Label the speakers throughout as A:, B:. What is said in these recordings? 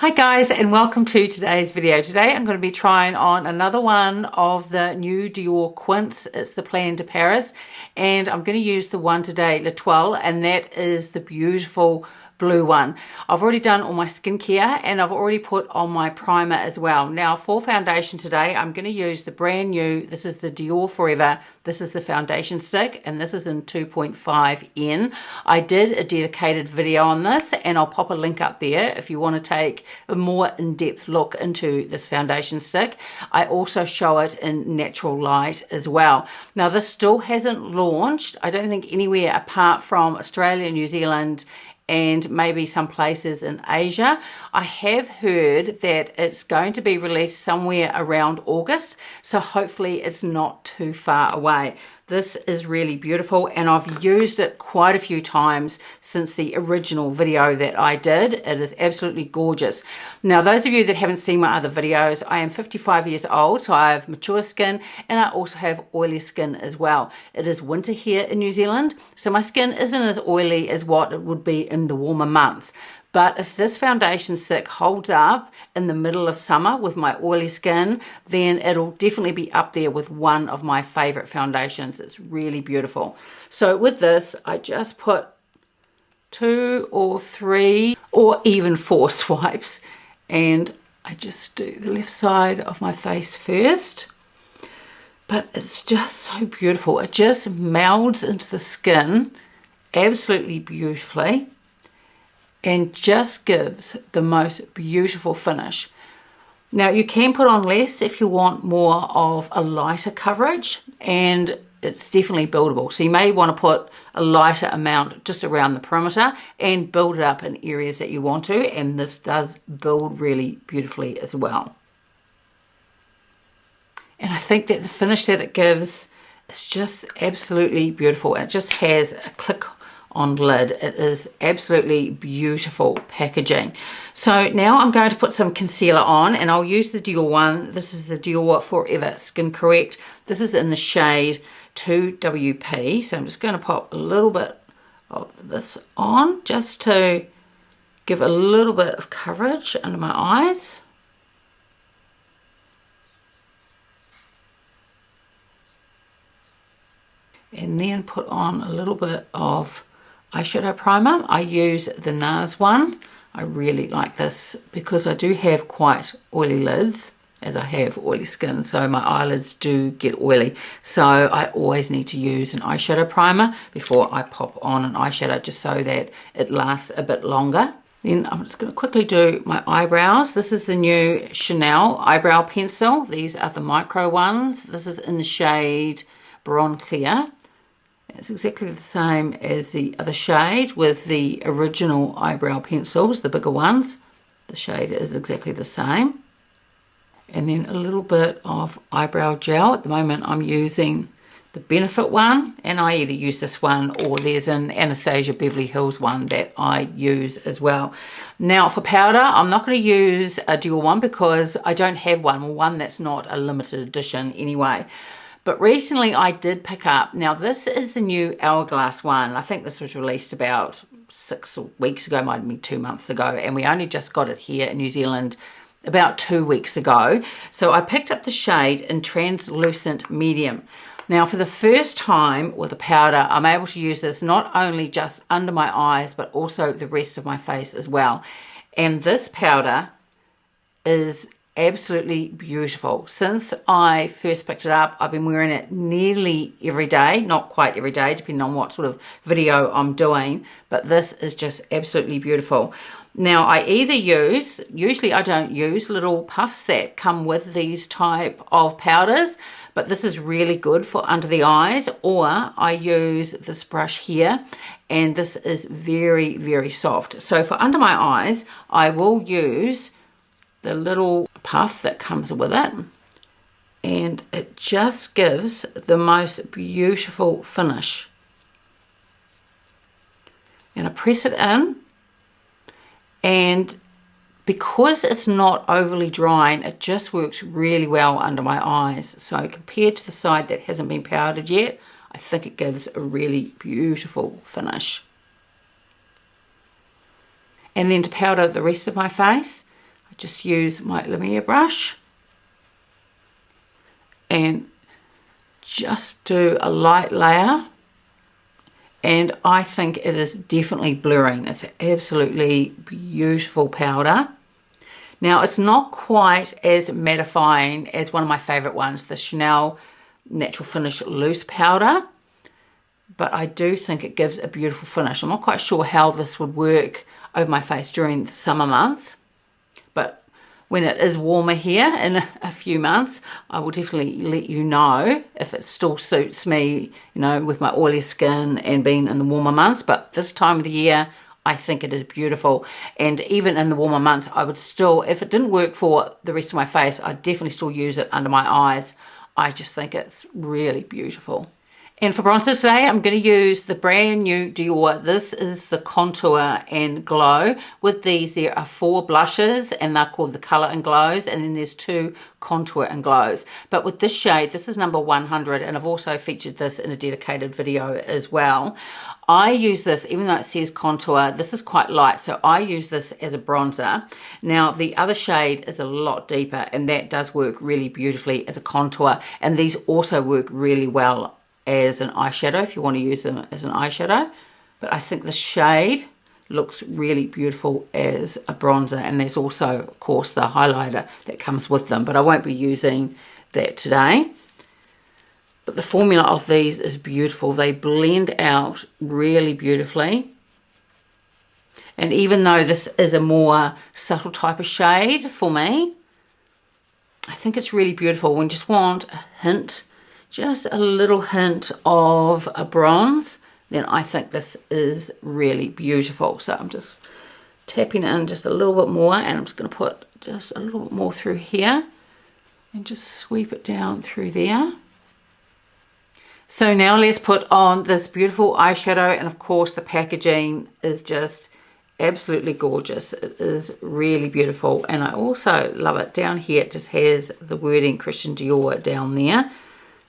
A: Hi guys, and welcome to today's video. Today I'm going to be trying on another one of the new Dior Quints. It's the Plan de Paris, and I'm going to use the one today, L'Etoile, and that is the beautiful blue one. I've already done all my skincare and I've already put on my primer as well. Now for foundation today, I'm going to use the brand new, this is the Dior Forever, this is the foundation stick, and this is in 2.5N. I did a dedicated video on this and I'll pop a link up there if you want to take a more in-depth look into this foundation stick. I also show it in natural light as well. Now this still hasn't launched, I don't think anywhere apart from Australia, New Zealand, and maybe some places in Asia. I have heard that it's going to be released somewhere around August, so hopefully it's not too far away. This is really beautiful and I've used it quite a few times since the original video that I did. It is absolutely gorgeous. Now those of you that haven't seen my other videos, I am 55 years old, so I have mature skin and I also have oily skin as well. It is winter here in New Zealand, so my skin isn't as oily as what it would be in the warmer months. But if this foundation stick holds up in the middle of summer with my oily skin, then it'll definitely be up there with one of my favorite foundations. It's really beautiful. So with this, I just put 2 or 3 or even 4 swipes, and I just do the left side of my face first. But it's just so beautiful. It just melds into the skin absolutely beautifully and just gives the most beautiful finish. Now you can put on less if you want more of a lighter coverage, and it's definitely buildable. So you may want to put a lighter amount just around the perimeter and build it up in areas that you want to, and this does build really beautifully as well. And I think that the finish that it gives is just absolutely beautiful, and it just has a click on lid. It is absolutely beautiful packaging. So now I'm going to put some concealer on, and I'll use the Dior one. This is the Dior Forever Skin Correct. This is in the shade 2WP. So I'm just going to pop a little bit of this on just to give a little bit of coverage under my eyes. And then put on a little bit of eyeshadow primer. I use the Nars one. I really like this because I do have quite oily lids, as I have oily skin, so my eyelids do get oily. So I always need to use an eyeshadow primer before I pop on an eyeshadow, just so that it lasts a bit longer. Then I'm just going to quickly do my eyebrows. This is the new Chanel eyebrow pencil. These are the micro ones. This is in the shade Brun Clair. It's exactly the same as the other shade with the original eyebrow pencils, the bigger ones. The shade is exactly the same. And then a little bit of eyebrow gel. At the moment I'm using the Benefit one, and I either use this one or there's an Anastasia Beverly Hills one that I use as well. Now for powder, I'm not going to use a Dior one because I don't have one that's not a limited edition anyway. But recently I did pick up, now this is the new Hourglass one. I think this was released about 6 weeks ago, might have been 2 months ago, and we only just got it here in New Zealand about 2 weeks ago. So I picked up the shade in translucent medium. Now for the first time with a powder, I'm able to use this not only just under my eyes, but also the rest of my face as well. And this powder is absolutely beautiful. Since I first picked it up, I've been wearing it nearly every day, not quite every day, depending on what sort of video I'm doing, but this is just absolutely beautiful. Now I either use, usually I don't use little puffs that come with these type of powders, but this is really good for under the eyes, or I use this brush here, and this is very, very soft. So for under my eyes, I will use the little puff that comes with it, and it just gives the most beautiful finish. And I press it in, and because it's not overly drying, it just works really well under my eyes. So compared to the side that hasn't been powdered yet, I think it gives a really beautiful finish. And then to powder the rest of my face, I just use my Lumiere brush and just do a light layer, and I think it is definitely blurring. It's an absolutely beautiful powder. Now, it's not quite as mattifying as one of my favorite ones, the Chanel Natural Finish Loose Powder, but I do think it gives a beautiful finish. I'm not quite sure how this would work over my face during the summer months, but when it is warmer here in a few months, I will definitely let you know if it still suits me, you know, with my oily skin and being in the warmer months. But this time of the year, I think it is beautiful. And even in the warmer months, I would still, if it didn't work for the rest of my face, I'd definitely still use it under my eyes. I just think it's really beautiful. And for bronzer today, I'm going to use the brand new Dior. This is the Contour and Glow. With these, there are 4 blushes, and they're called the Colour and Glows, and then there's 2 Contour and Glows. But with this shade, this is number 100, and I've also featured this in a dedicated video as well. I use this, even though it says contour, this is quite light, so I use this as a bronzer. Now, the other shade is a lot deeper, and that does work really beautifully as a contour, and these also work really well as an eyeshadow if you want to use them as an eyeshadow. But I think the shade looks really beautiful as a bronzer, and there's also, of course, the highlighter that comes with them, but I won't be using that today. But the formula of these is beautiful. They blend out really beautifully. And even though this is a more subtle type of shade for me, I think it's really beautiful. We just want a hint, just a little hint of a bronze, then I think this is really beautiful. So I'm just tapping in just a little bit more, and I'm just going to put just a little bit more through here and just sweep it down through there. So now let's put on this beautiful eyeshadow, and of course the packaging is just absolutely gorgeous. It is really beautiful, and I also love it. Down here it just has the wording Christian Dior down there,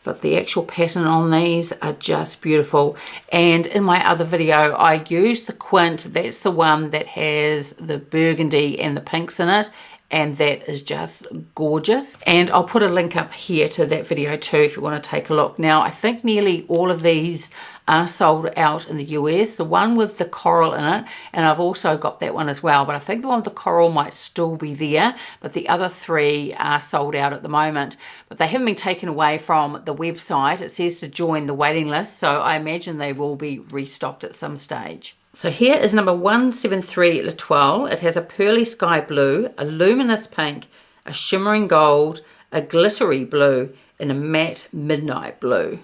A: but the actual pattern on these are just beautiful. And in my other video I used the Quint. That's the one that has the burgundy and the pinks in it, and that is just gorgeous. And I'll put a link up here to that video too if you want to take a look. Now, I think nearly all of these are sold out in the US. The one with the coral in it, and I've also got that one as well, but I think the one with the coral might still be there, but the other 3 are sold out at the moment. But they haven't been taken away from the website. It says to join the waiting list, so I imagine they will be restocked at some stage. So here is number 173 L'Etoile. It has a pearly sky blue, a luminous pink, a shimmering gold, a glittery blue, and a matte midnight blue.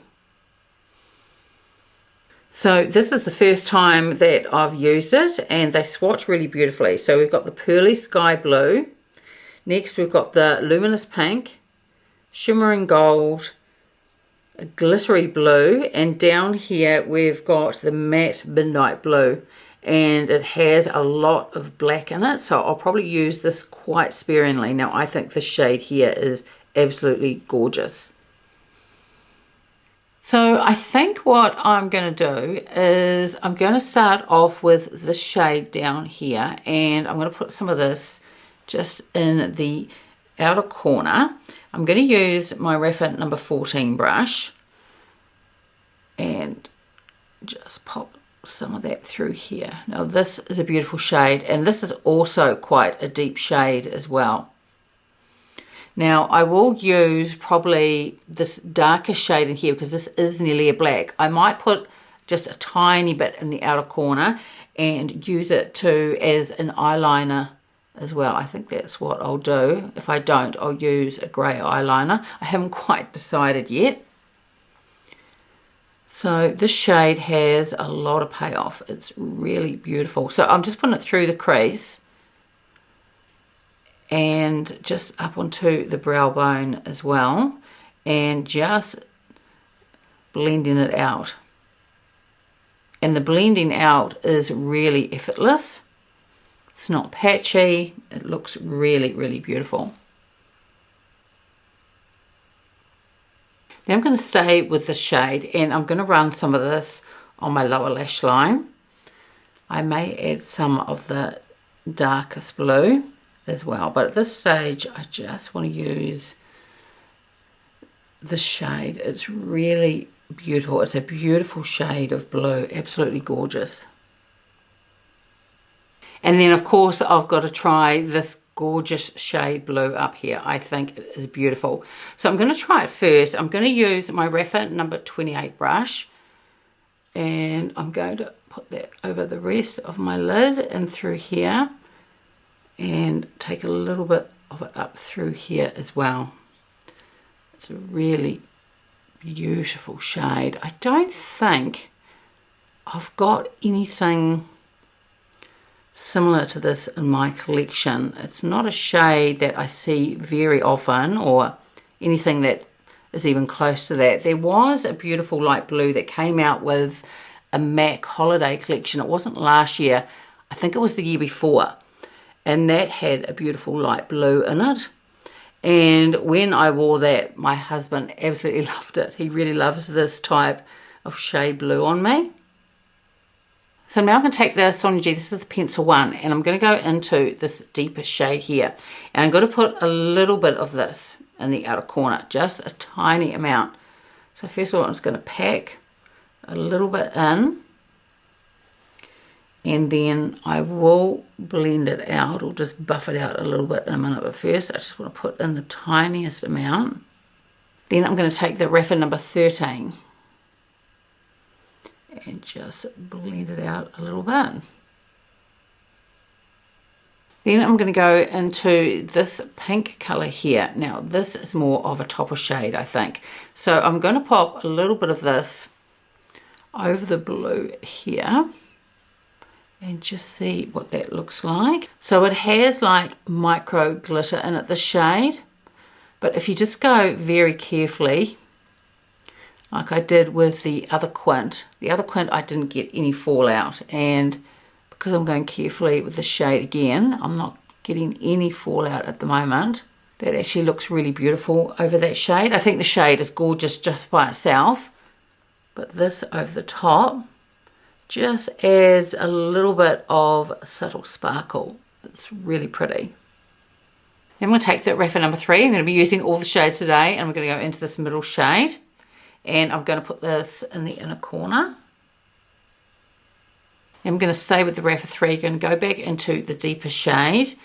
A: So this is the first time that I've used it, and they swatch really beautifully. So we've got the pearly sky blue. Next we've got the luminous pink, shimmering gold, a glittery blue, and down here we've got the matte midnight blue, and it has a lot of black in it, so I'll probably use this quite sparingly. Now, I think the shade here is absolutely gorgeous. So I think what I'm going to do is I'm going to start off with this shade down here, and I'm going to put some of this just in the outer corner. I'm going to use my Rapid number 14 brush and just pop some of that through here. Now this is a beautiful shade, and this is also quite a deep shade as well. Now I will use probably this darker shade in here because this is nearly a black. I might put just a tiny bit in the outer corner and use it too as an eyeliner as well. I think that's what I'll do. If I don't, I'll use a grey eyeliner. I haven't quite decided yet. So this shade has a lot of payoff. It's really beautiful. So I'm just putting it through the crease and just up onto the brow bone as well, and just blending it out. And the blending out is really effortless. It's not patchy. It looks really, really beautiful. Now I'm going to stay with the shade, and I'm going to run some of this on my lower lash line. I may add some of the darkest blue as well. But at this stage, I just want to use this shade. It's really beautiful. It's a beautiful shade of blue, absolutely gorgeous. And then of course I've got to try this gorgeous shade blue up here. I think it is beautiful. So I'm going to try it first. I'm going to use my Rapha number 28 brush, and I'm going to put that over the rest of my lid and through here, and take a little bit of it up through here as well. It's a really beautiful shade. I don't think I've got anything similar to this in my collection. It's not a shade that I see very often, or anything that is even close to that. There was a beautiful light blue that came out with a MAC holiday collection. It wasn't last year, I think it was the year before, and that had a beautiful light blue in it. And when I wore that, my husband absolutely loved it. He really loves this type of shade blue on me. So now I'm going to take the Sonia-G, this is the pencil one, and I'm going to go into this deeper shade here. And I'm going to put a little bit of this in the outer corner, just a tiny amount. So first of all, I'm just going to pack a little bit in, and then I will blend it out, or just buff it out a little bit in a minute. But first, I just want to put in the tiniest amount. Then I'm going to take the Rapha number 13 and just blend it out a little bit. Then I'm going to go into this pink colour here. Now this is more of a topper shade, I think. So I'm going to pop a little bit of this over the blue here, and just see what that looks like. So it has like micro glitter in it, the shade, but if you just go very carefully, like I did with the other Quint I didn't get any fallout, and because I'm going carefully with the shade again, I'm not getting any fallout at the moment. That actually looks really beautiful over that shade. I think the shade is gorgeous just by itself, but this over the top just adds a little bit of subtle sparkle. It's really pretty. Then I'm going to take that Rapha number 3. I'm going to be using all the shades today, and I'm going to go into this middle shade, and I'm going to put this in the inner corner. I'm going to stay with the Rapha 3, going to go back into the deeper shade,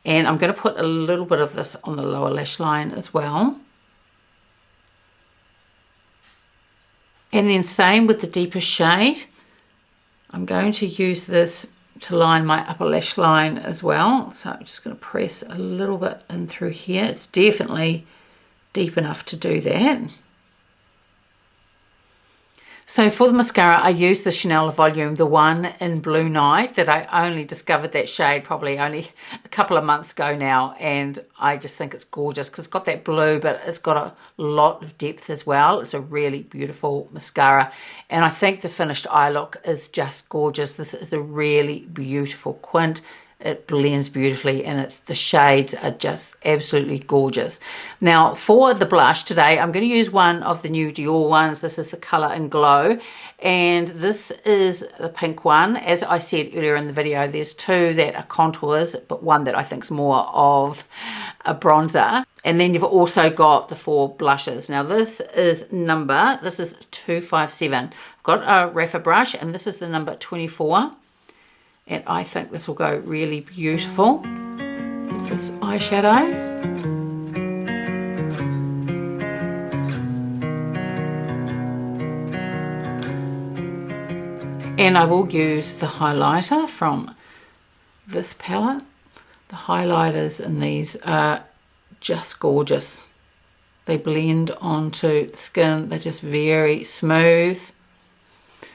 A: and I'm going to put a little bit of this on the lower lash line as well. And then same with the deeper shade. I'm going to use this to line my upper lash line as well. So I'm just going to press a little bit in through here. It's definitely deep enough to do that. So for the mascara, I used the Chanel Volume, the one in Blue Night, that I only discovered that shade probably only a couple of months ago now, and I just think it's gorgeous because it's got that blue, but it's got a lot of depth as well. It's a really beautiful mascara, and I think the finished eye look is just gorgeous. This is a really beautiful Quint. It blends beautifully, and the shades are just absolutely gorgeous. Now for the blush today, I'm going to use one of the new Dior ones. This is the Colour and Glow, and this is the pink one. As I said earlier in the video, there's two that are contours, but one that I think is more of a bronzer. And then you've also got the 4 blushes. Now this is 257. I've got a Rapha brush, and this is the number 24. And I think this will go really beautiful with this eyeshadow. And I will use the highlighter from this palette. The highlighters in these are just gorgeous. They blend onto the skin. They're just very smooth.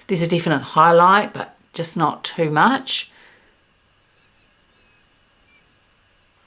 A: There's a definite highlight, but just not too much.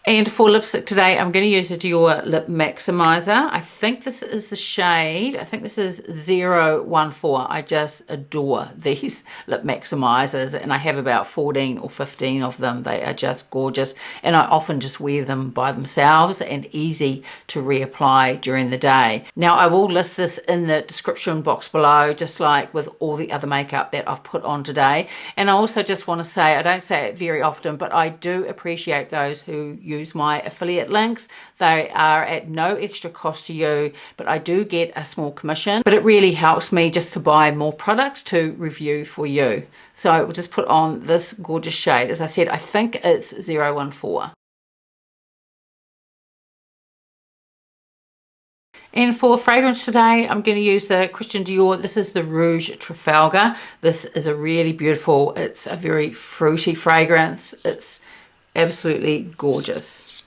A: And for lipstick today, I'm going to use the Dior Lip Maximizer. I think this is the shade, I think this is 014. I just adore these lip maximizers, and I have about 14 or 15 of them. They are just gorgeous, and I often just wear them by themselves and easy to reapply during the day. Now I will list this in the description box below, just like with all the other makeup that I've put on today. And I also just want to say, I don't say it very often, but I do appreciate those who use my affiliate links. They are at no extra cost to you, but I do get a small commission. But it really helps me just to buy more products to review for you. So we'll just put on this gorgeous shade. As I said, I think it's 014. And for fragrance today, I'm going to use the Christian Dior. This is the Rouge Trafalgar. This is a really beautiful, it's a very fruity fragrance. It's absolutely gorgeous.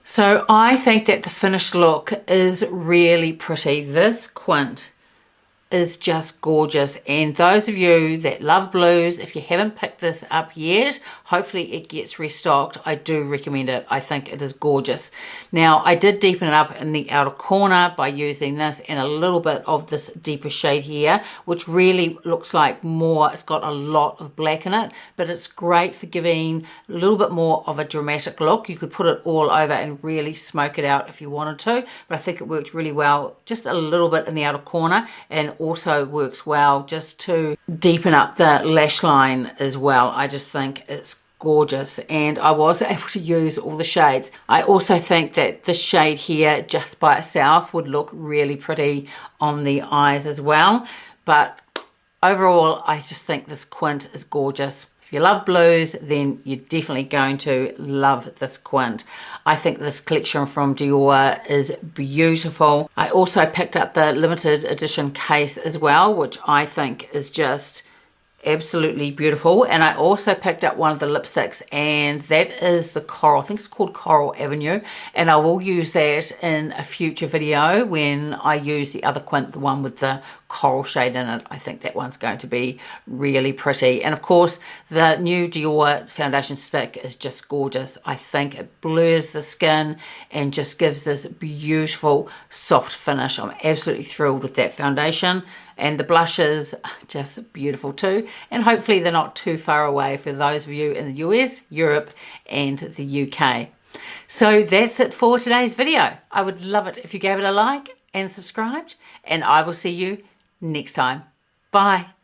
A: So I think that the finished look is really pretty. This Quint is just gorgeous, and those of you that love blues, if you haven't picked this up yet, hopefully it gets restocked. I do recommend it. I think it is gorgeous. Now I did deepen it up in the outer corner by using this and a little bit of this deeper shade here, which really looks like more, it's got a lot of black in it, but it's great for giving a little bit more of a dramatic look. You could put it all over and really smoke it out if you wanted to, but I think it worked really well, just a little bit in the outer corner, and also works well just to deepen up the lash line as well. I just think it's gorgeous, and I was able to use all the shades. I also think that this shade here just by itself would look really pretty on the eyes as well, but overall I just think this Quint is gorgeous. If you love blues, then you're definitely going to love this Quint. I think this collection from Dior is beautiful. I also picked up the limited edition case as well, which I think is just absolutely beautiful. And I also picked up one of the lipsticks, and that is the Coral. I think it's called Coral Avenue, and I will use that in a future video when I use the other Quint, the one with the coral shade in it. I think that one's going to be really pretty. And of course the new Dior foundation stick is just gorgeous. I think it blurs the skin and just gives this beautiful soft finish. I'm absolutely thrilled with that foundation, and the blushes are just beautiful too, and hopefully they're not too far away for those of you in the US, Europe and the UK. So that's it for today's video. I would love it if you gave it a like and subscribed, and I will see you next time. Bye.